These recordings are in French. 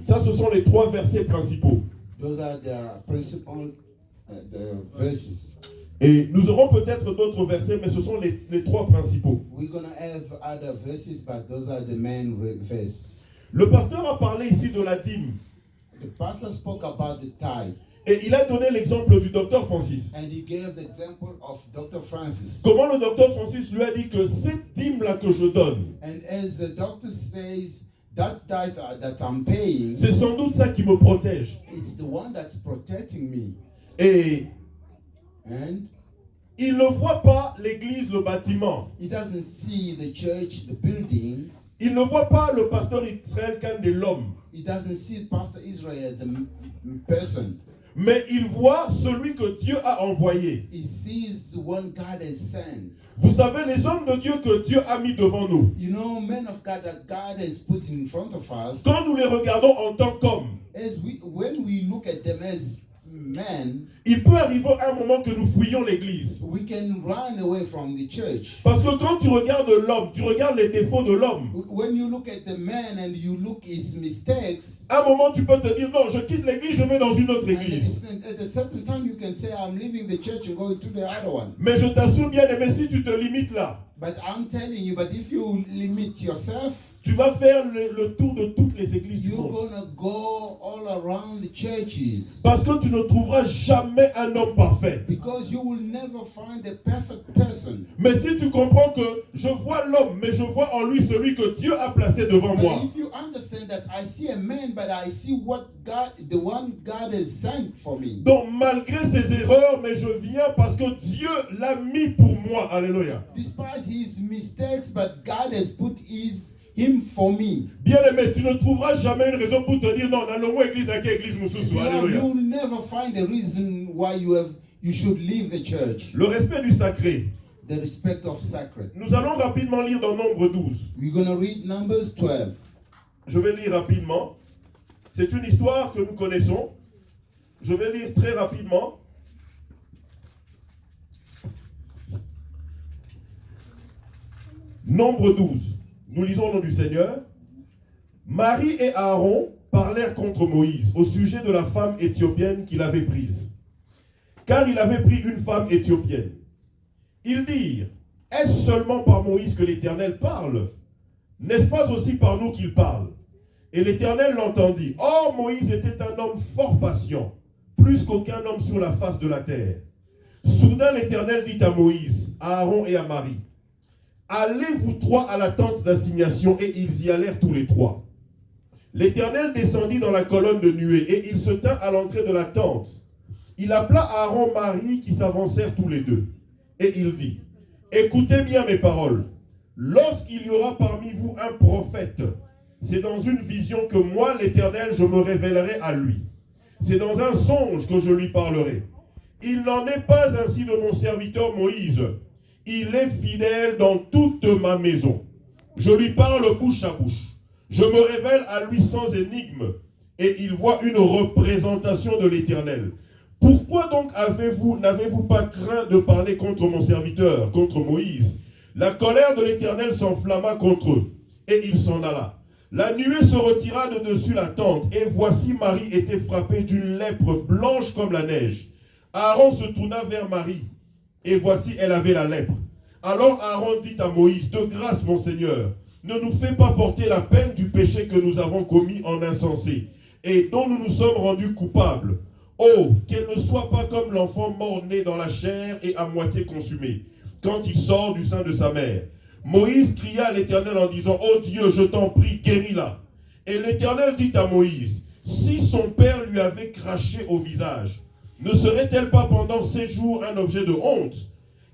Ça, ce sont les trois versets principaux. Those are the principal the verses. Et nous aurons peut-être d'autres versets, mais ce sont les trois principaux. We're going to have other verses, but those are the main verses. Le pasteur a parlé ici de la dîme. The pastor spoke about the tithe. Et il a donné l'exemple du docteur Francis. And he gave the example of Dr. Francis. Comment le docteur Francis lui a dit que cette dîme-là que je donne, And as the doctor says, that tithe that I'm paying, c'est sans doute ça qui me protège. it's the one that's protecting me. Et And il ne voit pas l'église, le bâtiment. he doesn't see the church, the building. Il ne voit pas le pasteur Israël Kandé, l'homme. He doesn't see Pastor Israel, the person. Mais il voit celui que Dieu a envoyé. He sees the one God has sent. Vous savez, les hommes de Dieu que Dieu a mis devant nous, You know, men of God that God has put in front of us, quand nous les regardons en tant qu'hommes, when we look at them as men, il peut arriver un moment que nous fuyions l'église. we can run away from the church. Parce que quand tu regardes l'homme, tu regardes les défauts de l'homme. When you look at the man and you look his mistakes, À un moment, tu peux te dire, non, je quitte l'église, je vais dans une autre and église. at a certain time you can say, I'm leaving the church and going to the other one. Mais je t'assure bien aimé, si tu te limites là, But I'm telling you, but if you limit yourself, tu vas faire le tour de toutes les églises du you're monde. going to go all around the churches. Parce que tu ne trouveras jamais un homme parfait. Because you will never find a perfect person. Mais si tu comprends que je vois l'homme, mais je vois en lui celui que Dieu a placé devant moi. But if you understand that I see a man, but I see what God, the one God has sent for me. Donc malgré ses erreurs, mais je viens parce que Dieu l'a mis pour moi. Alléluia. Despite his mistakes, but God has put him for me. Bien aimé, tu ne trouveras jamais une raison pour te dire non, allons à l'église, à quelle église nous sommes. Alléluia. You will never find a reason why you should leave the church. Le respect du sacré. The respect of sacred. Nous allons rapidement lire dans Nombre 12. We're going to read Numbers 12. Je vais lire rapidement. C'est une histoire que nous connaissons. Je vais lire très rapidement. Nombre 12. Nous lisons au nom du Seigneur. Marie et Aaron parlèrent contre Moïse au sujet de la femme éthiopienne qu'il avait prise. Car il avait pris une femme éthiopienne. Ils dirent, est-ce seulement par Moïse que l'Éternel parle? N'est-ce pas aussi par nous qu'il parle? Et l'Éternel l'entendit. Or, Moïse était un homme fort patient, plus qu'aucun homme sur la face de la terre. Soudain, l'Éternel dit à Moïse, à Aaron et à Marie, allez vous trois à la tente d'assignation, et ils y allèrent tous les trois. L'Éternel descendit dans la colonne de nuée, et il se tint à l'entrée de la tente. Il appela Aaron, Marie, qui s'avancèrent tous les deux. Et il dit, écoutez bien mes paroles. Lorsqu'il y aura parmi vous un prophète, c'est dans une vision que moi, l'Éternel, je me révélerai à lui. C'est dans un songe que je lui parlerai. Il n'en est pas ainsi de mon serviteur Moïse. Il est fidèle dans toute ma maison. Je lui parle bouche à bouche. Je me révèle à lui sans énigme. Et il voit une représentation de l'Éternel. Pourquoi donc n'avez-vous pas craint de parler contre mon serviteur, contre Moïse? La colère de l'Éternel s'enflamma contre eux, et il s'en alla. La nuée se retira de dessus la tente, et voici Marie était frappée d'une lèpre blanche comme la neige. Aaron se tourna vers Marie, et voici elle avait la lèpre. Alors Aaron dit à Moïse, de grâce mon Seigneur, ne nous fais pas porter la peine du péché que nous avons commis en insensé, et dont nous nous sommes rendus coupables. Oh, qu'elle ne soit pas comme l'enfant mort-né dans la chair et à moitié consumé, quand il sort du sein de sa mère. Moïse cria à l'Éternel en disant, oh Dieu, je t'en prie, guéris-la. Et l'Éternel dit à Moïse, si son père lui avait craché au visage, ne serait-elle pas pendant 7 jours un objet de honte,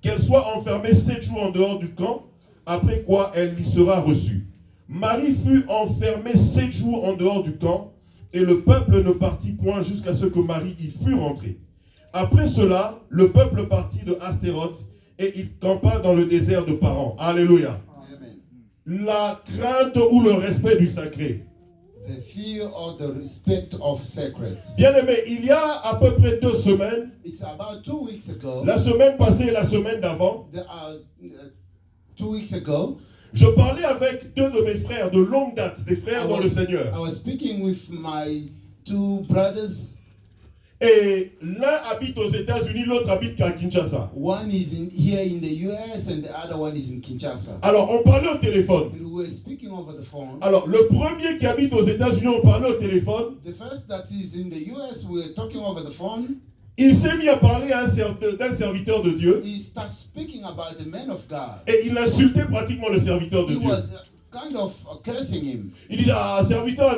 qu'elle soit enfermée 7 jours en dehors du camp, après quoi elle y sera reçue. Marie fut enfermée 7 jours en dehors du camp, et le peuple ne partit point jusqu'à ce que Marie y fût rentrée. Après cela, le peuple partit de Astéroth et il campa dans le désert de Paran. Alléluia. Amen. La crainte ou le respect du sacré. The fear or the respect of sacred. Bien aimé, il y a à peu près 2 semaines. It's about 2 weeks ago. La semaine passée et la semaine d'avant. 2 weeks ago. Je parlais avec deux de mes frères de longue date, des frères dans le I Seigneur. was speaking with my two brothers. Et l'un habite aux États-Unis, l'autre habite à Kinshasa. One is here in the US and the other one is in Kinshasa. Alors, on parlait au téléphone. And we were speaking over the phone. Alors, le premier qui habite aux États-Unis, on parlait au téléphone. The first that is in the US, we were talking over the phone. Il s'est mis à parler d'un serviteur de Dieu. He started speaking about the man of God. Et il insultait pratiquement le serviteur de He Dieu. was kind of cursing him. Il disait, ah, serviteur,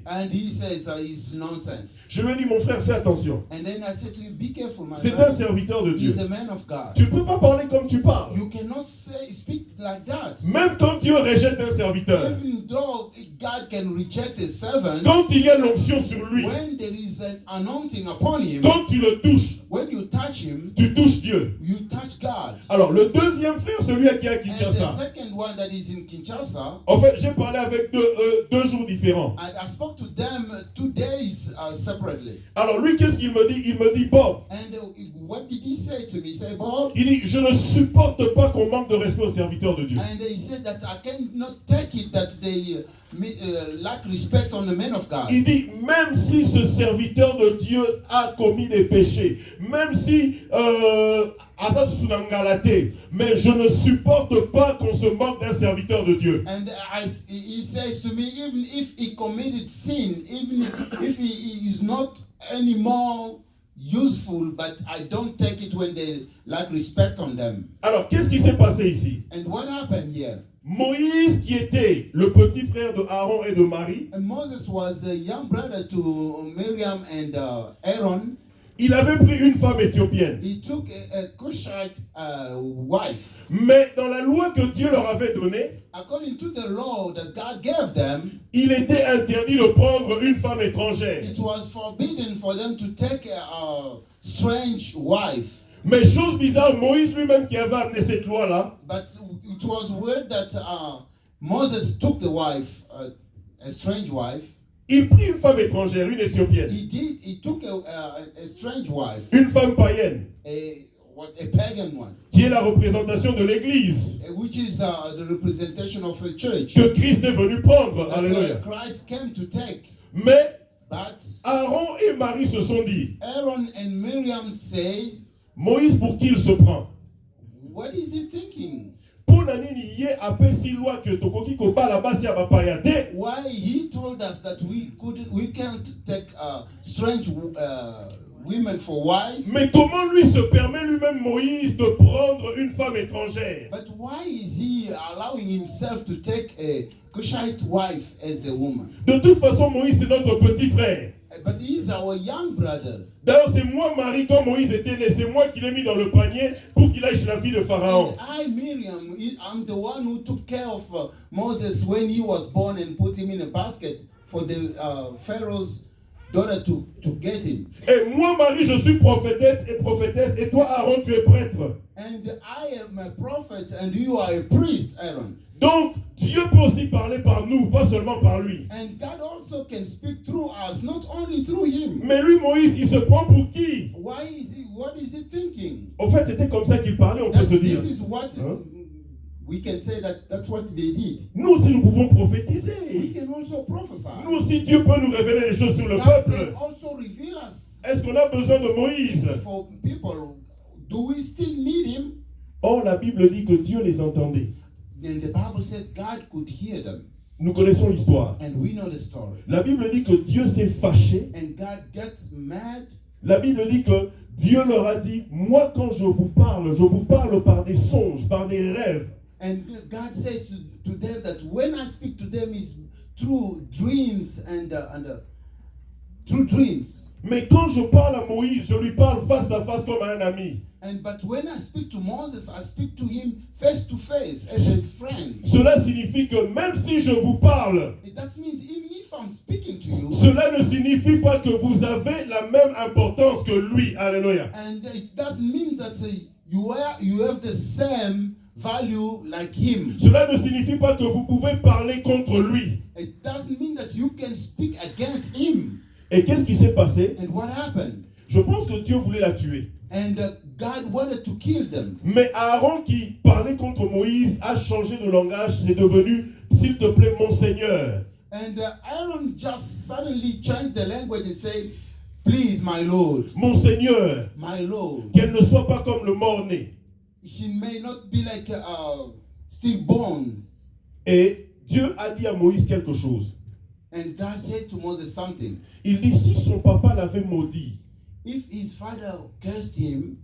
And he says it's nonsense. je lui ai dit, mon frère, fais attention. And then I said to him, be careful, my C'est un brother. serviteur de Dieu. He's a man of God. Tu ne peux pas parler comme tu parles. You cannot speak like that. Même quand Dieu rejette un serviteur, Even though God can reject his servant, quand il y a l'onction sur lui, when there is an anointing upon him, quand tu le touches, when you touch him, tu touches Dieu. you touch God. Alors, le deuxième frère, celui qui est à And the Kinshasa, second one that is in Kinshasa, en fait, j'ai parlé avec deux jours différents. and I spoke to them 2 days separately. Alors, lui, qu'est-ce qu'il me dit? Il me dit, Bob, And what did he say to me? He said, Bob, il dit, je ne supporte pas qu'on manque de respect aux serviteurs de Dieu. and he said that I cannot take it that they lack respect on the men of God. Il dit, même si ce serviteur de Dieu a commis des péchés, même si, mais je ne supporte pas qu'on se moque d'un serviteur de Dieu. And he says to me, even if he committed sin, even if he is not anymore useful, but I don't take it when they lack respect on them. Alors, qu'est-ce qui s'est passé ici? And what happened here? Moïse, qui était le petit frère de Aaron et de Marie, And Moses was a young brother to Miriam and Aaron. il avait pris une femme éthiopienne. He took a Cushite wife. Mais dans la loi que Dieu leur avait donnée, According to the law that God gave them, il était interdit de prendre une femme étrangère. it was forbidden for them to take a strange wife. Mais chose bizarre, Moïse lui-même qui avait amené cette loi-là, But it was weird that Moses took the wife, a strange wife. il prit une femme étrangère, une éthiopienne, He took a strange wife, une femme païenne, a pagan one, qui est la représentation de l'Église, which is the representation of the church. que Christ est venu prendre. That Alléluia. Christ came to take. Mais But Aaron et Marie se sont dit, Aaron and Miriam say, Moïse, pour qui il se prend? what is he thinking? Pour nanini ye apesi loi que tokoki ko bala basi ya bapaya te. Why he told us that we can't take strange women for wife? Mais comment lui se permet lui-même Moïse de prendre une femme étrangère? But why is he allowing himself to take a Cushite wife as a woman? De toute façon, Moïse c'est notre petit frère. But he's our young brother. D'ailleurs, c'est moi, Marie, quand Moïse était né, c'est moi qui l'ai mis dans le panier pour qu'il aille chez la fille de Pharaon. And I, Miriam, I'm the one who took care of Moses when he was born and put him in a basket for the Pharaoh's daughter to get him. Et moi, Marie, je suis prophétesse, et toi, Aaron, tu es prêtre. And I am a prophet and you are a priest, Aaron. Donc, Dieu peut aussi parler par nous, pas seulement par lui. And God also can speak through us, not only through him. Mais lui, Moïse, il se prend pour qui? What is he thinking? En fait, c'était comme ça qu'il parlait, on peut se dire. This is what we can say that's what they did. Nous aussi, nous pouvons prophétiser. We can also prophesy. Nous aussi, Dieu peut nous révéler les choses sur le God peuple. can also reveal us. Est-ce qu'on a besoin de Moïse? For people, do we still need him? Or, la Bible dit que Dieu les entendait. And the Bible says God could hear them. Nous connaissons l'histoire. And we know the story. La Bible dit que Dieu s'est fâché. And God gets mad. La Bible dit que Dieu leur a dit, moi quand je vous parle par des songes, par des rêves. And God says to them that when I speak to them is through dreams and through dreams. Mais quand je parle à Moïse, je lui parle face à face comme à un ami. But when I speak to Moses, I speak to him face to face as a friend. Cela signifie que même si je vous parle, That means even if I'm speaking to you, cela ne signifie pas que vous avez la même importance que lui. Alléluia. and it doesn't mean that you have the same value like him. Cela ne signifie pas que vous pouvez parler contre lui. It doesn't mean that you can speak against him. Et qu'est-ce qui s'est passé? And what happened? Je pense que Dieu voulait la tuer. And God wanted to kill them. Mais Aaron qui parlait contre Moïse a changé de langage. C'est devenu, s'il te plaît, mon Seigneur. And Aaron just suddenly changed the language and said, please, my Lord, Mon Seigneur. my Lord. Qu'elle ne soit pas comme le mort-né. She may not be like stillborn. Et Dieu a dit à Moïse quelque chose. And God said to Moses something. Il dit, si son papa l'avait maudit, If his father cursed him,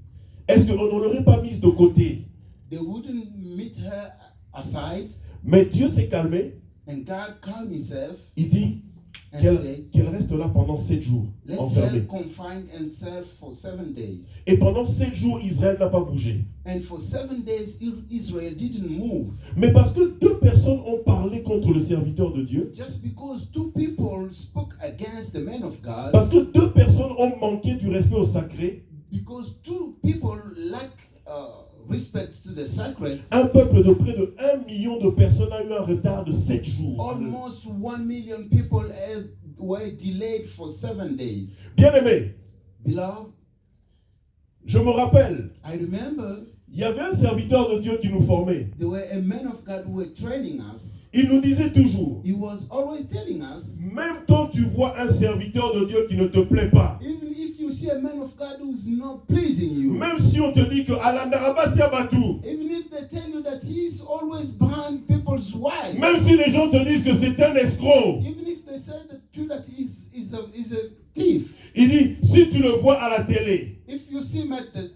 est-ce qu'on ne l'aurait pas mise de côté? they wouldn't meet her aside. Mais Dieu s'est calmé. And God calmed himself Il dit and qu'elle said, reste là pendant 7 jours, let her enfermée. confine herself for 7 days. Et pendant 7 jours, Israël n'a pas bougé. And for 7 days, Israel didn't move. Mais parce que 2 personnes ont parlé contre le serviteur de Dieu, Just because 2 people spoke against the man of God, parce que 2 personnes ont manqué du respect au sacré, because 2 people lack respect to the sacred, un peuple de près de 1 million de personnes a eu un retard de 7 jours. almost 1 million people were delayed for 7 days. Bien-aimé, Beloved, je me rappelle, I remember il y avait un serviteur de Dieu qui nous formait. there were a man of God who were training us. Il nous disait toujours, He was always telling us, même quand tu vois un serviteur de Dieu qui ne te plaît pas, even if you see a man of God who's not pleasing you, même si on te dit que Alandarabasi Abatou, even if they tell you that he's always behind people's wives, même si les gens te disent que c'est un escroc, even if they say to you that he's a thief, il dit, si tu le vois à la télé, if you see him at the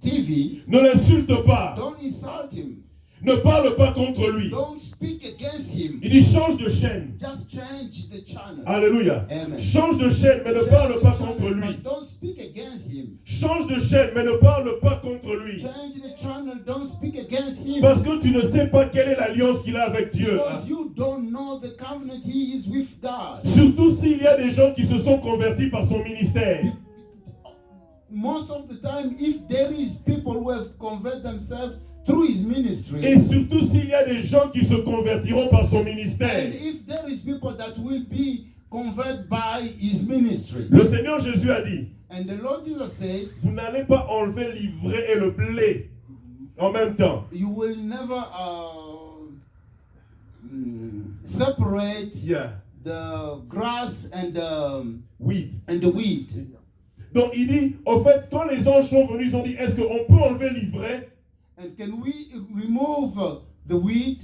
TV, ne l'insulte pas, don't insult him, ne parle pas contre lui. don't speak against him, Il dit, change de chaîne. just change the channel. Alléluia. Amen. Change de chaîne, mais ne Change parle the pas channel, contre lui. but don't speak against him. Change de chaîne, mais ne parle pas contre lui. Change the channel, don't speak against him. Parce que tu ne sais pas quelle est l'alliance qu'il a avec Dieu. Because you don't know the covenant he is with God. Surtout s'il y a des gens qui se sont convertis par son ministère. Most of the time, if there is people who have converted themselves through his ministry, Et surtout s'il y a des gens qui se convertiront par son and ministère. if there is people that will be converted by his ministry. Le Seigneur Jésus a dit, And the Lord Jesus said, vous n'allez pas enlever l'ivraie et le blé en même temps. you will never separate Yeah. the grass and Weed. the wheat. Donc il dit, au fait, quand les anges sont venus, ils ont dit, est-ce qu'on peut enlever l'ivraie? And can we remove the wheat?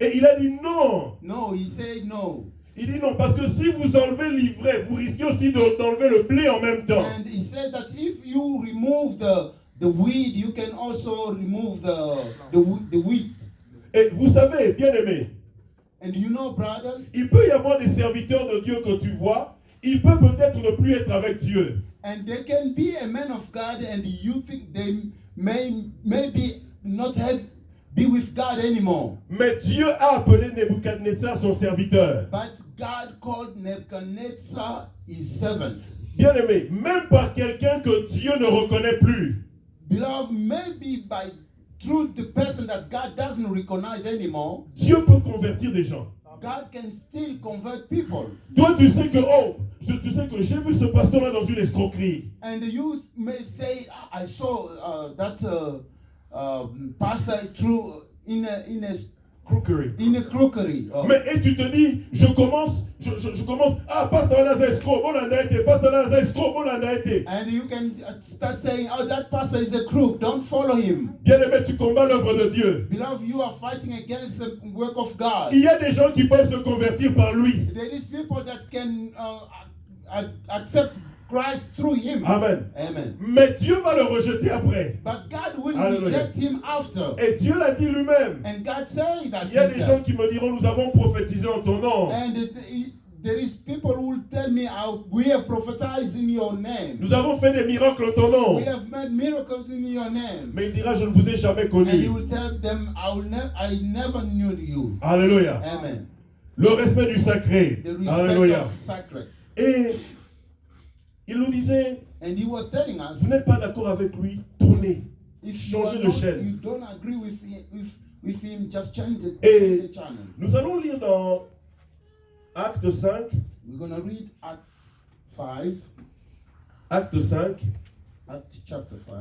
Et il a dit non. No, he said no. Il dit non, parce que si vous enlevez l'ivraie, vous risquez aussi d'enlever le blé en même temps. And he said that if you remove the weed, you can also remove the wheat. Et vous savez, bien-aimés, And you know, brothers, il peut y avoir des serviteurs de Dieu que tu vois, il peut peut-être ne plus être avec Dieu. and there can be a man of God, and you think they maybe not be with God anymore. Mais Dieu a appelé Nebuchadnezzar son serviteur. But God called Nebuchadnezzar his servant. Bien-aimé, même par quelqu'un que Dieu ne reconnaît plus. Beloved, maybe through the person that God doesn't recognize anymore, Dieu peut convertir des gens. God can still convert people. Toi, tu sais que, tu sais que j'ai vu ce pasteur-là dans une escroquerie. And you may say, I saw that pastor through in a crookery. Mais et tu te dis, je commence, pasteur Naza escroc, bon l'a été, pasteur Naza escroc, bon l'a été. And you can start saying, oh, that pastor is a crook, don't follow him. Bien-aimé, tu combats l'œuvre de Dieu. Beloved, you are fighting against the work of God. Il y a des gens qui peuvent se convertir par lui. There is people that can accept Christ through him. Amen. Amen. Mais Dieu va le rejeter après. But God will Hallelujah. reject him after. Et Dieu l'a dit lui-même. And God said that Il y a des gens himself. qui me diront, nous avons prophétisé en ton nom. And there is people who will tell me, we have prophesied in your name. Nous avons fait des miracles en ton nom. We have made miracles in your name. Mais il dira, je ne vous ai jamais And he connu. will tell them, I never knew you. Alléluia. Amen. Le respect du sacré. The respect Alléluia. of sacred. Et il nous disait, And he was telling us, vous n'êtes pas d'accord avec lui, tournez. if Changez de chaîne. you don't agree with him, just change Et the channel. nous allons lire dans Acte 5. We're going to read Act 5. Acte 5. Acts chapter 5,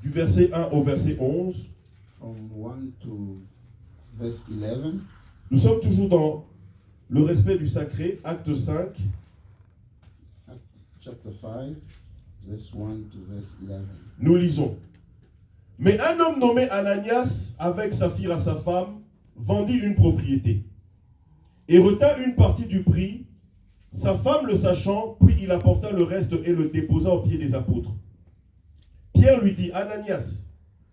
du verset 1 au verset 11. from 1 to verse 11. Nous sommes toujours dans le respect du sacré, acte 5. Acts chapter 5, verse 1 to verse 11. Nous lisons. Mais un homme nommé Ananias, avec Saphira sa femme, vendit une propriété et retint une partie du prix. Sa femme le sachant, puis il apporta le reste et le déposa aux pieds des apôtres. Pierre lui dit, Ananias,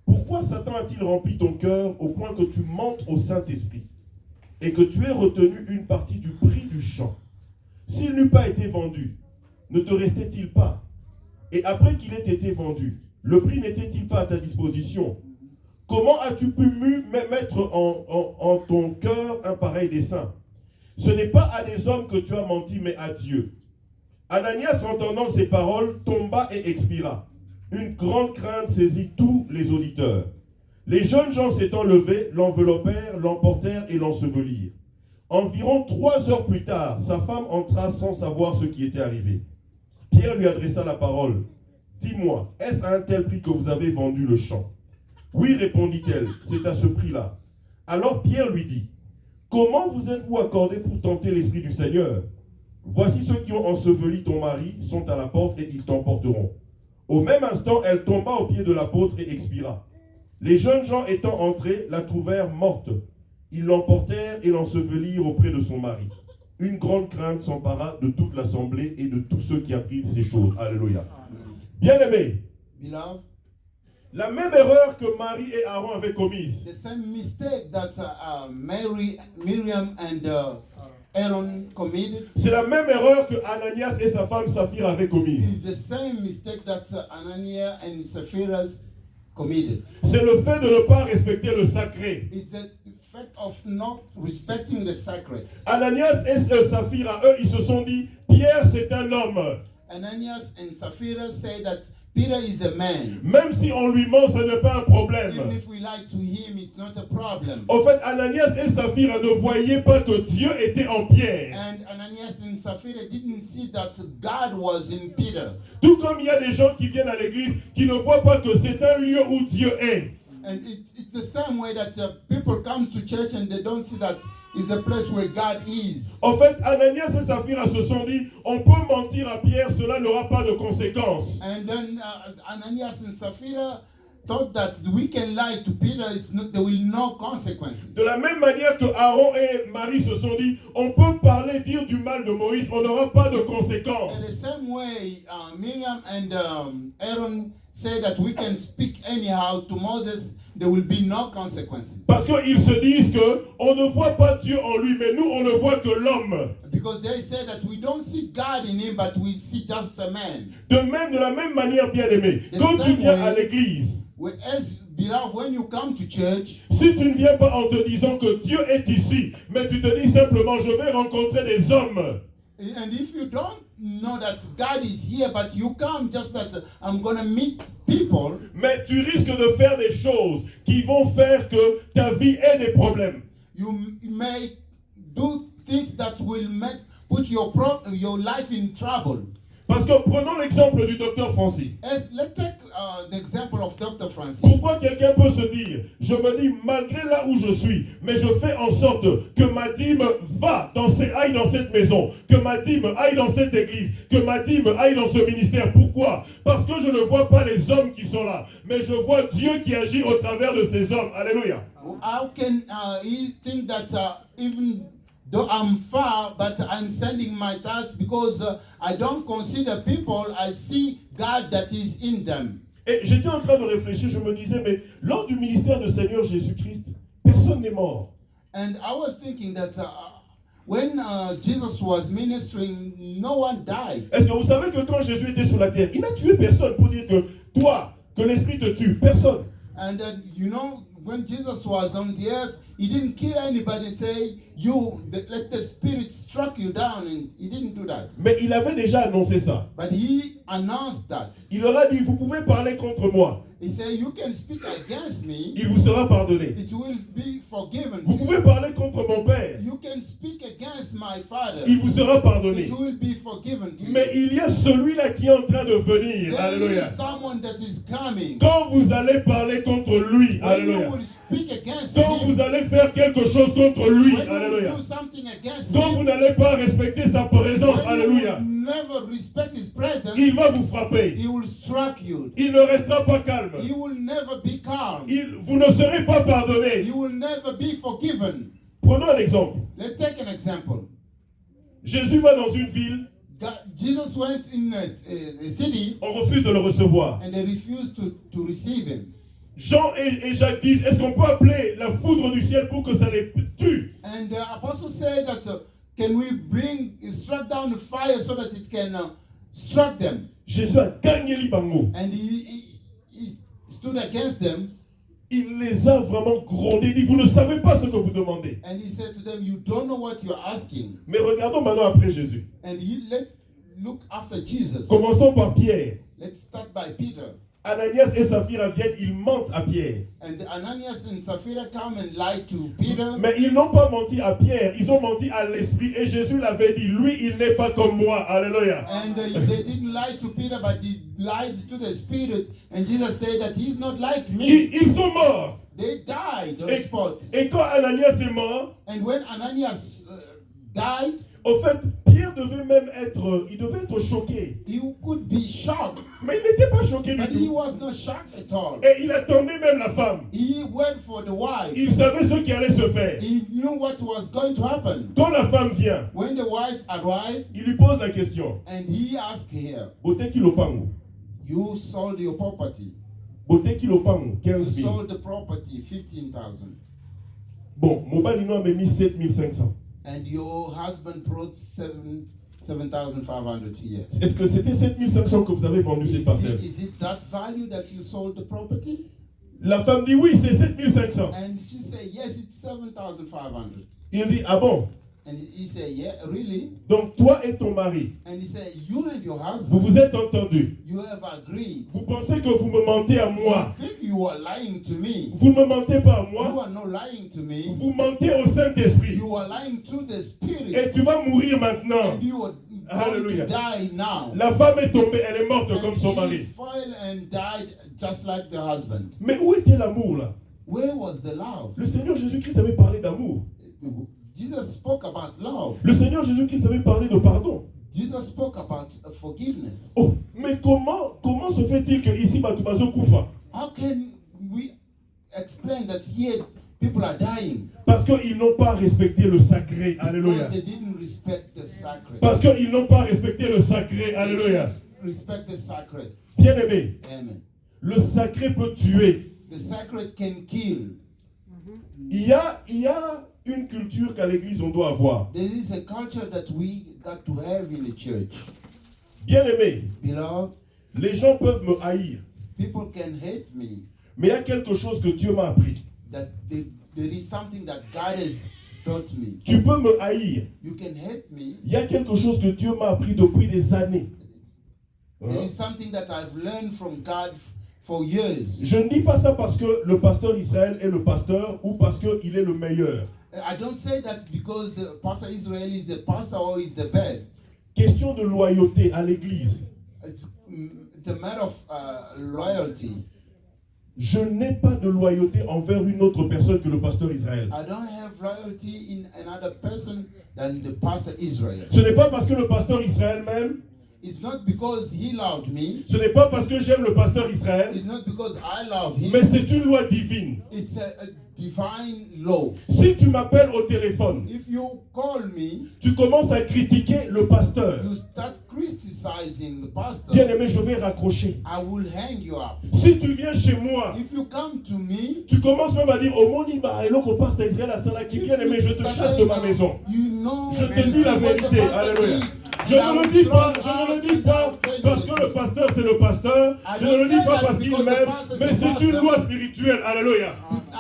pourquoi Satan a-t-il rempli ton cœur au point que tu mentes au Saint-Esprit et que tu aies retenu une partie du prix du champ? S'il n'eût pas été vendu, ne te restait-il pas? Et après qu'il ait été vendu, le prix n'était-il pas à ta disposition? Comment as-tu pu mettre en ton cœur un pareil dessein? Ce n'est pas à des hommes que tu as menti, mais à Dieu. Ananias, entendant ces paroles, tomba et expira. Une grande crainte saisit tous les auditeurs. Les jeunes gens s'étant levés, l'enveloppèrent, l'emportèrent et l'ensevelirent. Environ 3 heures plus tard, sa femme entra sans savoir ce qui était arrivé. Pierre lui adressa la parole. « Dis-moi, est-ce à un tel prix que vous avez vendu le champ ?» « Oui, répondit-elle, c'est à ce prix-là. » Alors Pierre lui dit, « Comment vous êtes-vous accordé pour tenter l'Esprit du Seigneur? Voici ceux qui ont enseveli ton mari sont à la porte et ils t'emporteront. » Au même instant, elle tomba aux pieds de l'apôtre et expira. Les jeunes gens étant entrés, la trouvèrent morte. Ils l'emportèrent et l'ensevelirent auprès de son mari. Une grande crainte s'empara de toute l'assemblée et de tous ceux qui apprirent ces choses. Alléluia. Bien-aimés, Beloved, la même erreur que Marie et Aaron avaient commise, the same mistake that Miriam and Aaron committed c'est la même erreur que Ananias et sa femme Saphira avaient commise. is the same mistake that Ananias and Sapphira committed. C'est le fait de ne pas respecter le sacré. It's the fact of not respecting the sacred. Ananias et Saphira, eux, ils se sont dit, Pierre, c'est un homme. Ananias and Sapphira say that Peter is a man. Même si on lui ment, ce n'est pas un problème. Even if we lie to him, it's not a problem. En fait, Ananias et Saphira ne voyaient pas que Dieu était en Pierre. And Ananias and Sapphira didn't see that God was in Peter. Tout comme il y a des gens qui viennent à l'église qui ne voient pas que c'est un lieu où Dieu est. And it's the same way that people come to church and they don't see that it's a place where God is. En fait, Ananias et Saphira se sont dit, on peut mentir à Pierre, cela n'aura pas de conséquences. And then Ananias and Sapphira thought that we can lie to Peter, there will no consequences. De la même manière que Aaron et Marie se sont dit, on peut parler, dire du mal de Moïse, on n'aura pas de In the conséquences. same way, Miriam and Aaron say that we can speak anyhow to Moses, there will be no consequences. Parce qu'ils se disent que on ne voit pas Dieu en lui, mais nous on ne voit que l'homme. Because they say that we don't see God in him, but we see just a man. De la même manière, bien aimé, The quand tu same viens way- à l'église, Whereas, beloved, when you come to church, si tu ne viens pas en te disant que Dieu est ici, mais tu te dis simplement, je vais rencontrer des hommes. and if you don't know that God is here, but you come just that I'm going to meet people, Mais tu risques de faire des choses qui vont faire que ta vie ait des problèmes. you may do things that will put your life in trouble. Parce que prenons l'exemple du docteur Francis. Let's take the example of Dr. Francis. Pourquoi quelqu'un peut se dire, je me dis, malgré là où je suis, mais je fais en sorte que ma dîme aille dans cette maison, que ma dîme aille dans cette église, que ma dîme aille dans ce ministère. Pourquoi? Parce que je ne vois pas les hommes qui sont là, mais je vois Dieu qui agit au travers de ces hommes. Alléluia. How can he think that even though I'm far, but I'm sending my tithes because I don't consider people, I see God that is in them. Et j'étais en train de réfléchir, je me disais, mais lors du ministère de Seigneur Jésus-Christ, personne n'est mort. And I was thinking that when Jesus was ministering, no one died. Est-ce que vous savez que quand Jésus était sur la terre, il n'a tué personne pour dire que toi, que l'Esprit te tue? Personne. And then, when Jesus was on the earth, he didn't kill anybody, say, let the spirit struck you down, and he didn't do that. Mais il avait déjà annoncé ça. But he announced that. Il leur a dit, vous pouvez parler contre moi. He said, you can speak against me. Il vous sera pardonné. It will be forgiven. Vous pouvez parler contre mon père. You can speak against my father. Il vous sera pardonné. It will be forgiven to Mais you. il y a celui-là qui est en train de venir. There Alléluia. is someone that is coming. Quand vous allez parler contre lui, When alléluia. you will speak against Quand him, vous allez faire quelque chose contre lui, when you alléluia. will do something against Quand vous him, n'allez pas respecter sa présence, when you alléluia, will never respect his presence, il va vous frapper. he will strike you. Il ne restera pas calme. He will never be calm. Vous ne serez pas pardonné. He will never be forgiven. Prenons un exemple. Let's take an example. Jésus va dans une ville, Jesus went in a city on refuse de le recevoir. and they refused to receive him. Jean et Jacques disent, est-ce qu'on peut appeler la foudre du ciel pour que ça les tue? And the apostle said that can we strike down the fire so that it can strike them? Jésus a gagné Libango. And he stood against them. Il les a vraiment grondés. Il dit, vous ne savez pas ce que vous demandez. And he said to them, you don't know what you're asking. Mais regardons maintenant après Jésus. And look after Jesus. Commençons par Pierre. Let's start by Peter. Ananias et Saphira viennent, ils mentent à Pierre. And Ananias and Sapphira come and lie to Peter. Mais ils n'ont pas menti à Pierre, ils ont menti à l'esprit. Et Jésus l'avait dit, lui, il n'est pas comme moi. Alléluia. And they didn't lie to Peter, but they lied to the Spirit. And Jesus said that he's not like me. Ils sont morts. They died on the spot. Et quand Ananias est mort, And when Ananias died, au fait, Pierre devait même être choqué. he could be shocked. Mais il n'était pas choqué But du he tout. was not shocked at all. Et il attendait même la femme. He went for the wife. Il savait ce qui allait se faire. He knew what was going to happen. Quand la femme vient, When the wife arrived, il lui pose la question. and he asked her, Bote kilopango. you sold your property. Bote kilopango, You 15 000. sold the property, 15,000. Bon, Mobile Ino a mis 7500. And your husband brought 7,500 here. Est-ce que c'était 7500 que vous avez vendu cette parcelle? Is it that value that you sold the property? La femme dit oui, c'est 7500. And she said, yes, it's 7,500. Il dit ah bon? And he said, yeah, really? Donc toi et ton mari, And he said, you and your vous husband, vous êtes entendus. you have agreed. Vous pensez que vous me mentez à moi. You think you are lying to me. Vous ne me mentez pas à You moi. are not lying to me. Vous mentez au Saint-Esprit. You are lying to the Et Spirit. tu vas mourir maintenant. And you are going Hallelujah. to die now. La femme est tombée, elle est morte And comme son she mari. fell and died just like the husband. Mais où était l'amour là? Where was the love? Le Seigneur Jésus-Christ avait parlé d'amour. Jesus spoke about love. Le Seigneur Jésus-Christ avait parlé de pardon. Jesus spoke about forgiveness. Oh, mais comment se fait-il que ici Batubazo Koufa? How can we explain that here people are dying? Parce qu'ils n'ont pas respecté le sacré. Alléluia. Because they didn't respect the sacred. Parce qu'ils n'ont pas respecté le sacré. Alléluia. Respect the sacred. Bien-aimé, Amen. le sacré peut tuer. The sacred can kill. Il y a une culture qu'à l'église on doit avoir. There is a culture that we got to have in the church. Bien-aimé, Beloved, les gens peuvent me haïr. people can hate me. Mais il y a quelque chose que Dieu m'a appris. That there is something that God has taught me. Tu peux me haïr. You can hate me. Il y a quelque chose que Dieu m'a appris depuis des années. There is something that I've learned from God for years. Je ne dis pas ça parce que le pasteur Israël est le pasteur ou parce qu'il est le meilleur. I don't say that because Pastor Israel is the pastor or is the best. Question de loyauté à l'église. It's a matter of loyalty. Je n'ai pas de loyauté envers une autre personne que le pasteur Israël. I don't have loyalty in another person than the Pastor Israel. Ce n'est pas parce que le pasteur Israël m'aime. It's not because he loved me. Ce n'est pas parce que j'aime le pasteur Israël. It's not because I love him. Mais c'est une loi divine. It's a divine law. Si tu m'appelles au téléphone, If you call me, tu commences à critiquer le pasteur. you start criticizing the pastor, Bien aimé, je vais raccrocher. I will hang you up. Si tu viens chez moi, If you come to me, tu commences même à dire oh mon Iba, et l'autre pasteur Israël à Sala qui bien aimé, je te chasse de ma maison. you know, Je te dis la vérité. Alléluia. Je ne le dis pas parce que le pasteur, c'est le pasteur. I Je ne don't le dis say pas that parce qu'il because the m'aime, pastor is mais the c'est une pastor. loi spirituelle. Alléluia.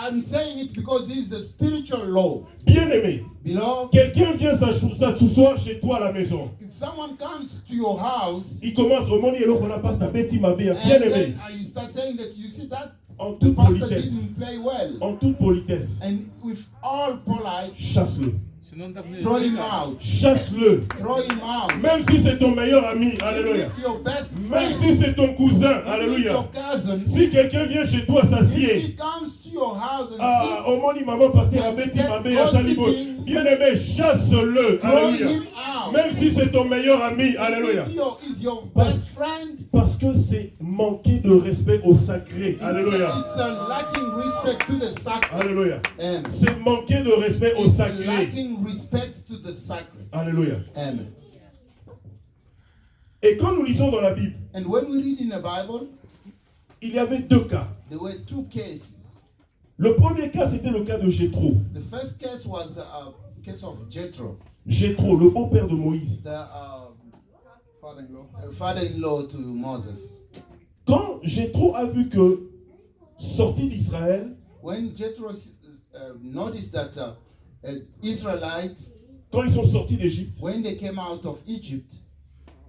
I'm saying it because this is a spiritual law. Bien-aimé, Beloved, quelqu'un vient s'asseoir chez toi à la maison. if someone comes to your house Il commence au monde et l'autre on a pas sa bêtise ma bien. and Bien-aimé, then you start saying that you see that en the toute pastor politesse, didn't play well, en toute politesse, and with all polite, chasse-le. throw him out. Chasse-le. Throw him out. Même si c'est ton meilleur ami. Alléluia. Even if your best Même friend, si c'est ton cousin. even if Alléluia. your cousin, Si quelqu'un vient chez toi if s'assied. he comes to your house and Ah, au monde, maman, pasteur, abeti, mabé, à Salibo. Bien-aimé, chasse-le. throw Alléluia. him out. Même si c'est ton meilleur ami. Alléluia. If is your best friend, Parce que c'est manquer de respect au sacré. Alléluia. it's a lacking respect to the sacred. Alléluia. Amen. C'est manquer de respect au It's sacré. lacking respect to the sacred. Alléluia. Amen. Et quand nous lisons dans la Bible, And when we read in the Bible, il y avait deux cas. there were two cases. Le premier cas, c'était le cas de Jéthro. The first case was a case of Jethro, Jéthro, le beau-père de Moïse. the father-in-law to Moses. Quand Jéthro a vu que, sorti d'Israël, When Jethro noticed that Israelites, quand ils sont sortis d'Égypte, when they came out of Egypt,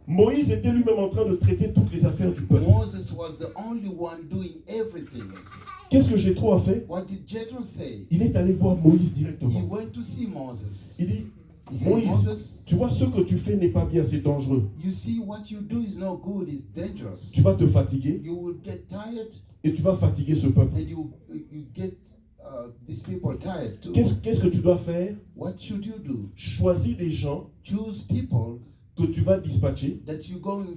Moïse était lui-même en train de traiter toutes les affaires du peuple. Moses was the only one doing everything else. Qu'est-ce que Jéthro a fait? What did Jethro say? Il est allé voir Moïse He directement. went to see Moses. Il dit, He said, Moïse, Moses, tu vois, ce que tu fais n'est pas bien, c'est dangereux. you see what you do is not good, it's dangerous. Tu vas te fatiguer You will get tired et tu vas fatiguer ce peuple. and you get these people tired too. Qu'est-ce que tu dois faire? What should you do? Choisis des gens Choose people que tu vas dispatcher that you're going